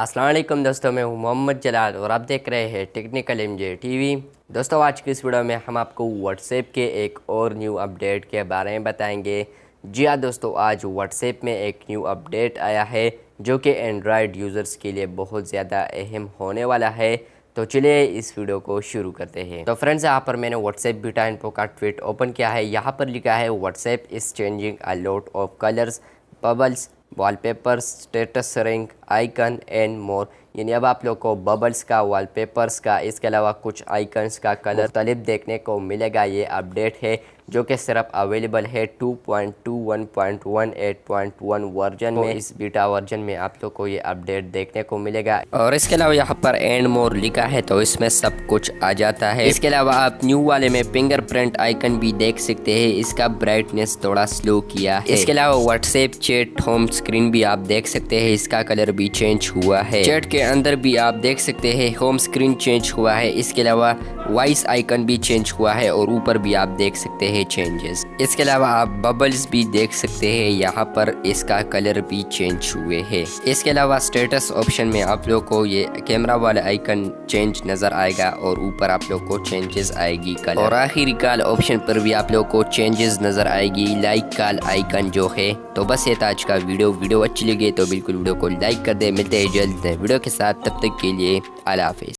अस्सलाम वालेकुम दोस्तों, मैं हूं मोहम्मद जलाल और आप देख रहे हैं टेक्निकल एमजे टीवी। दोस्तों, आज की इस वीडियो में हम आपको व्हाट्सएप के एक और न्यू अपडेट के बारे में बताएंगे। जी हाँ दोस्तों, आज व्हाट्सएप में एक न्यू अपडेट आया है जो कि एंड्रॉयड यूज़र्स के लिए बहुत ज़्यादा अहम होने वाला है। तो चलिए इस वीडियो को शुरू करते हैं। तो फ्रेंड्स, यहाँ पर मैंने व्हाट्सएप बीटा इन्फो का ट्वीट ओपन किया है। यहाँ पर लिखा है WhatsApp is changing a lot of colours, bubbles, wallpapers, status ring, icon and more. यानी अब आप लोग को बबल्स का, वॉलपेपर्स का, इसके अलावा कुछ आइकन्स का कलर मुख्तलिफ देखने को मिलेगा। ये अपडेट है जो कि सिर्फ अवेलेबल है 2.21.18.1 वर्जन में। इस बीटा वर्जन में आप लोग को ये अपडेट देखने को मिलेगा। और इसके अलावा यहाँ पर एंड मोर लिखा है तो इसमें सब कुछ आ जाता है। इसके अलावा आप न्यू वाले में फिंगरप्रिंट आइकन भी देख सकते हैं। इसका ब्राइटनेस थोड़ा स्लो किया है। इसके अलावा व्हाट्सएप चैट होम स्क्रीन भी आप देख सकते हैं, इसका कलर भी चेंज हुआ है। चैट के अंदर भी आप देख सकते हैं होम स्क्रीन चेंज हुआ है। इसके अलावा वॉइस आइकन भी चेंज हुआ है और ऊपर भी आप देख सकते हैं चेंजेस। इसके अलावा आप बबल्स भी देख सकते हैं, यहाँ पर इसका कलर भी चेंज हुए हैं। इसके अलावा स्टेटस ऑप्शन में आप लोग को ये कैमरा वाला आइकन चेंज नजर आएगा और ऊपर आप लोग को चेंजेस आएगी कलर। और आखिरी कॉल ऑप्शन पर भी आप लोग को चेंजेस नजर आएगी, लाइक कॉल आइकन जो है। तो बस ये था आज का वीडियो अच्छी लगे तो बिल्कुल वीडियो को लाइक कर दे। मिलते हैं जल्द वीडियो के साथ, तब तक के लिए अल्लाह हाफिज़।